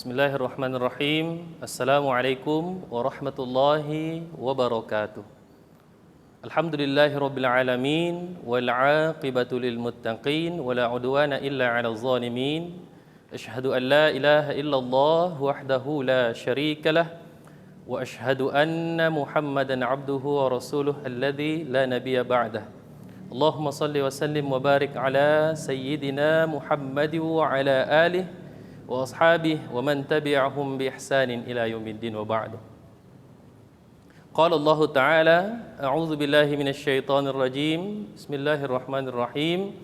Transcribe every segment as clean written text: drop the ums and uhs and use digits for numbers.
Bismillahirrahmanirrahim. Assalamualaikum warahmatullahi wabarakatuh. Alhamdulillahirabbil alamin wal 'aqibatu lil muttaqin wala 'udwana illa 'alal zalimin. Asyhadu an la ilaha illallah wahdahu la syarikalah wa asyhadu anna Muhammadan 'abduhu wa rasuluhu alladzi la nabiyya ba'dah. Allahumma shalli wa sallim wa barik ala sayyidina Muhammad wa ala alihi wa ashabihi wa man tabi'ahum bi ihsanin ila yaumiddin wa ba'du. Qala Allah Ta'ala, a'udzu billahi minasy syaithanir rajim. Bismillahirrahmanirrahim.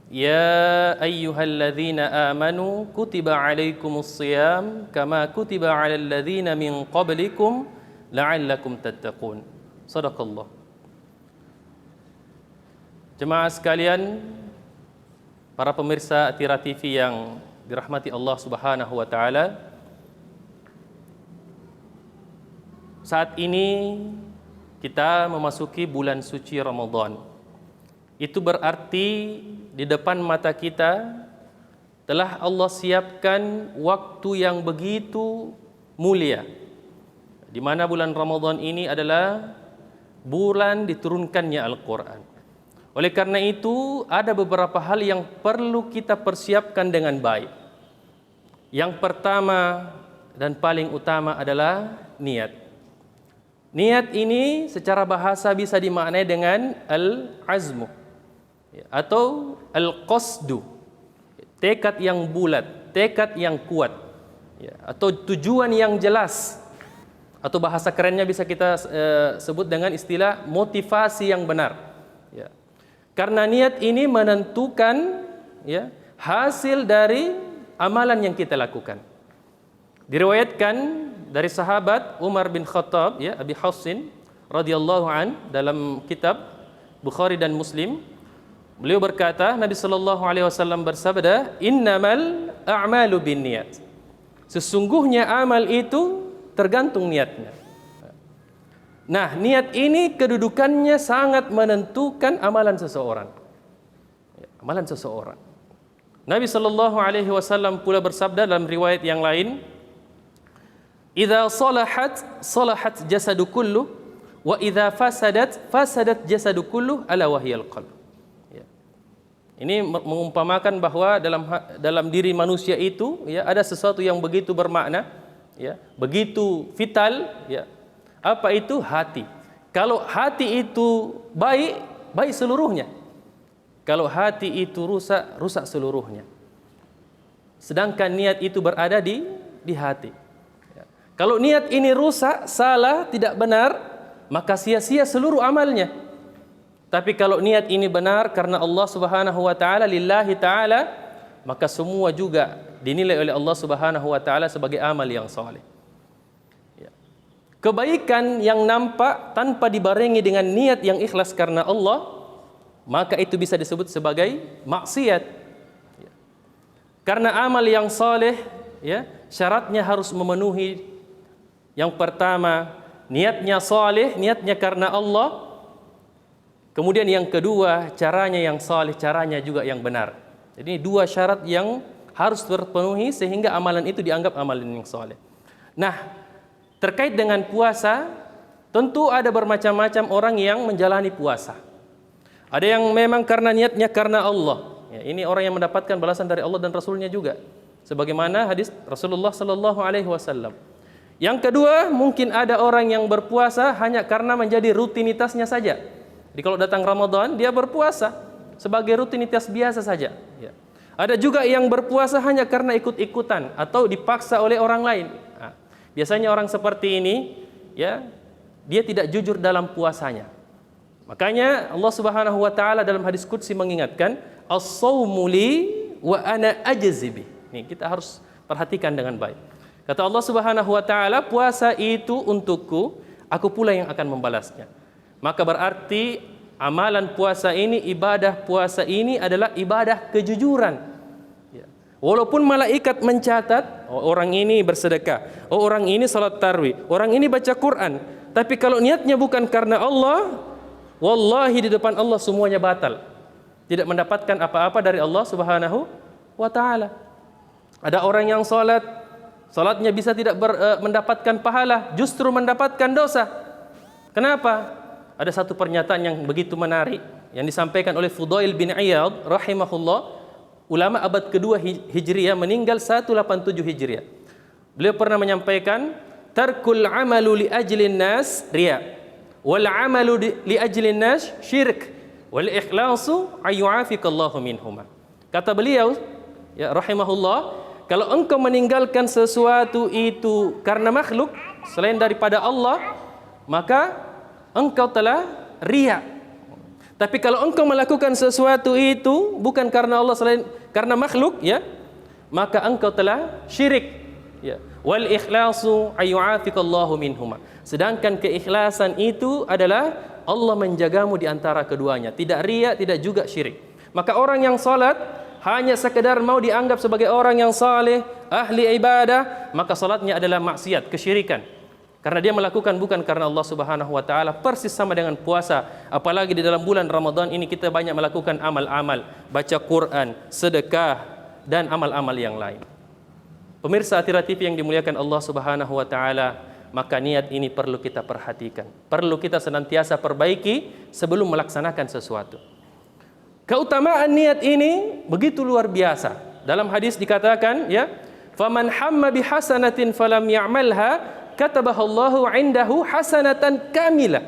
Ya ayyuhalladzina amanu kutiba 'alaikumus shiyam kama kutiba 'alal ladzina min qablikum la'allakum tattaqun. Shadaqallah. Jemaah sekalian, para pemirsa Atira TV yang dirahmati Allah Subhanahu wa taala. Saat ini kita memasuki bulan suci Ramadan. Itu berarti di depan mata kita telah Allah siapkan waktu yang begitu mulia, di mana bulan Ramadan ini adalah bulan diturunkannya Al-Quran. Oleh karena itu, ada beberapa hal yang perlu kita persiapkan dengan baik. Yang pertama dan paling utama adalah niat. Niat ini secara bahasa bisa dimaknai dengan al-azmu atau al-qasdu, tekad yang bulat, tekad yang kuat, atau tujuan yang jelas, atau bahasa kerennya bisa kita sebut dengan istilah motivasi yang benar. Karena niat ini menentukan hasil dari amalan yang kita lakukan. Diriwayatkan dari sahabat Umar bin Khattab, Abi Hafsin radhiyallahu an, dalam kitab Bukhari dan Muslim, beliau berkata, Nabi sallallahu alaihi wasallam bersabda, "Innamal a'malu binniyat." Sesungguhnya amal itu tergantung niatnya. Nah, niat ini kedudukannya sangat menentukan amalan seseorang. Amalan seseorang. Nabi sallallahu alaihi wasallam pula bersabda dalam riwayat yang lain, "Idza salahat jasadu kullu wa idza fasadat jasadu kullu ala wahyal qalb." Ini mengumpamakan bahwa dalam diri manusia itu ada sesuatu yang begitu bermakna, begitu vital, Apa itu? Hati. Kalau hati itu baik, baik seluruhnya. Kalau hati itu rusak, rusak seluruhnya. Sedangkan niat itu berada di hati. Kalau niat ini rusak, salah, tidak benar, maka sia-sia seluruh amalnya. Tapi kalau niat ini benar karena Allah Subhanahu wa taala, lillahi taala, maka semua juga dinilai oleh Allah Subhanahu wa taala sebagai amal yang saleh. Kebaikan yang nampak tanpa dibarengi dengan niat yang ikhlas karena Allah, maka itu bisa disebut sebagai maksiat. Karena amal yang saleh, syaratnya harus memenuhi. Yang pertama, niatnya saleh, niatnya karena Allah. Kemudian yang kedua, caranya yang saleh, caranya juga yang benar. Jadi dua syarat yang harus terpenuhi sehingga amalan itu dianggap amalan yang saleh. Nah, terkait dengan puasa, tentu ada bermacam-macam orang yang menjalani puasa. Ada yang memang karena niatnya karena Allah. Ini orang yang mendapatkan balasan dari Allah dan Rasulnya juga. Sebagaimana hadis Rasulullah Sallallahu Alaihi Wasallam. Yang kedua, mungkin ada orang yang berpuasa hanya karena menjadi rutinitasnya saja. Jadi kalau datang Ramadan, dia berpuasa sebagai rutinitas biasa saja. Ada juga yang berpuasa hanya karena ikut-ikutan atau dipaksa oleh orang lain. Biasanya orang seperti ini, dia tidak jujur dalam puasanya. Makanya Allah Subhanahu wa taala dalam hadis qudsi mengingatkan, "As-shaumu li wa ana ajzi bih." Nih, kita harus perhatikan dengan baik. Kata Allah Subhanahu wa taala, puasa itu untukku, aku pula yang akan membalasnya. Maka berarti amalan puasa ini, ibadah puasa ini adalah ibadah kejujuran. Walaupun malaikat mencatat, orang ini bersedekah, orang ini salat tarawih, orang ini baca Quran, tapi kalau niatnya bukan karena Allah, wallahi di depan Allah semuanya batal. Tidak mendapatkan apa-apa dari Allah Subhanahu wa taala. Ada orang yang salat Salatnya bisa tidak mendapatkan pahala, justru mendapatkan dosa. Kenapa? Ada satu pernyataan yang begitu menarik yang disampaikan oleh Fudail bin Iyad rahimahullah, ulama abad kedua Hijriah, meninggal 187 Hijriah. Beliau pernah menyampaikan, tarkul amalu li ajlin nas riya, wal amalu li ajlin nas syirik, wal ikhlasu ayyuafikallahu minhuma. Kata beliau ya rahimahullah, kalau engkau meninggalkan sesuatu itu karena makhluk selain daripada Allah, maka engkau telah riya. Tapi kalau engkau melakukan sesuatu itu bukan karena Allah, selain karena makhluk, ya, maka engkau telah syirik. Ya. Wal ikhlasu ayyuafikallahu minhuma. Sedangkan keikhlasan itu adalah Allah menjagamu di antara keduanya, tidak riya, tidak juga syirik. Maka orang yang salat hanya sekedar mau dianggap sebagai orang yang saleh, ahli ibadah, maka salatnya adalah maksiat, kesyirikan. Karena dia melakukan bukan karena Allah Subhanahu wa taala, persis sama dengan puasa. Apalagi di dalam bulan Ramadan ini kita banyak melakukan amal-amal, baca Quran, sedekah, dan amal-amal yang lain. Pemirsa Atira TV yang dimuliakan Allah Subhanahu wa taala, maka niat ini perlu kita perhatikan. Perlu kita senantiasa perbaiki sebelum melaksanakan sesuatu. Keutamaan niat ini begitu luar biasa. Dalam hadis dikatakan, ya, faman hamma bihasanatin falam ya'malha katabahallahu 'indahu hasanatan kamilah.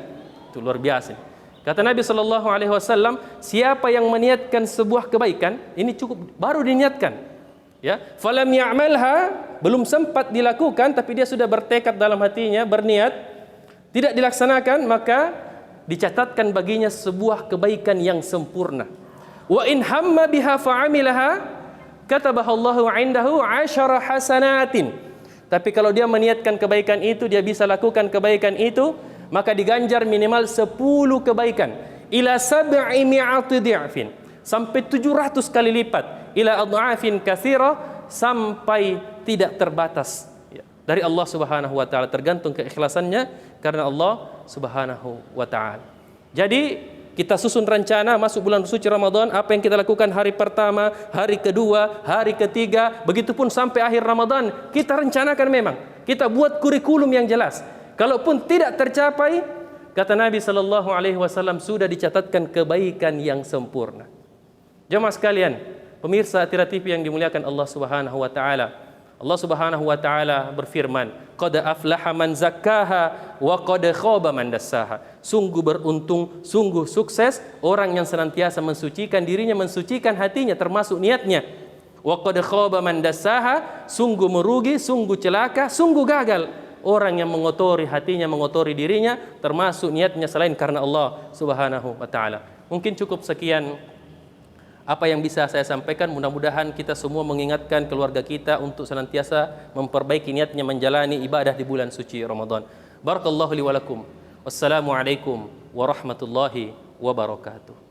Itu luar biasa. Kata Nabi sallallahu alaihi wasallam, siapa yang meniatkan sebuah kebaikan, ini cukup baru diniatkan, ya, falam ya'malha, belum sempat dilakukan tapi dia sudah bertekad dalam hatinya, berniat, tidak dilaksanakan, maka dicatatkan baginya sebuah kebaikan yang sempurna. Wa in hamma biha fa'amilaha katabahallahu 'indahu 'asyara hasanatin. Tapi kalau dia meniatkan kebaikan itu, dia bisa lakukan kebaikan itu, maka diganjar minimal 10 kebaikan. Ila 700 di'afin, sampai 700 kali lipat. Ila adha'afin katsira, sampai tidak terbatas, ya, dari Allah Subhanahu wa taala, tergantung keikhlasannya karena Allah Subhanahu wa taala. Jadi kita susun rencana masuk bulan suci Ramadan, apa yang kita lakukan hari pertama, hari kedua, hari ketiga, begitupun sampai akhir Ramadan. Kita rencanakan memang. Kita buat kurikulum yang jelas. Kalaupun tidak tercapai, kata Nabi sallallahu alaihi wasallam, sudah dicatatkan kebaikan yang sempurna. Jemaah sekalian, pemirsa Atira TV yang dimuliakan Allah Subhanahu wa taala. Allah Subhanahu wa taala berfirman, qad aflaha man zakkaha wa qad khaba man dassaha. Sungguh beruntung, sungguh sukses orang yang senantiasa mensucikan dirinya, mensucikan hatinya termasuk niatnya. Wa qad khaba man dassaha, sungguh merugi, sungguh celaka, sungguh gagal orang yang mengotori hatinya, mengotori dirinya termasuk niatnya selain karena Allah Subhanahu wa taala. Mungkin cukup sekian apa yang bisa saya sampaikan. Mudah-mudahan kita semua mengingatkan keluarga kita untuk senantiasa memperbaiki niatnya menjalani ibadah di bulan suci Ramadan. Barakallahu li wa lakum. Wassalamualaikum warahmatullahi wabarakatuh.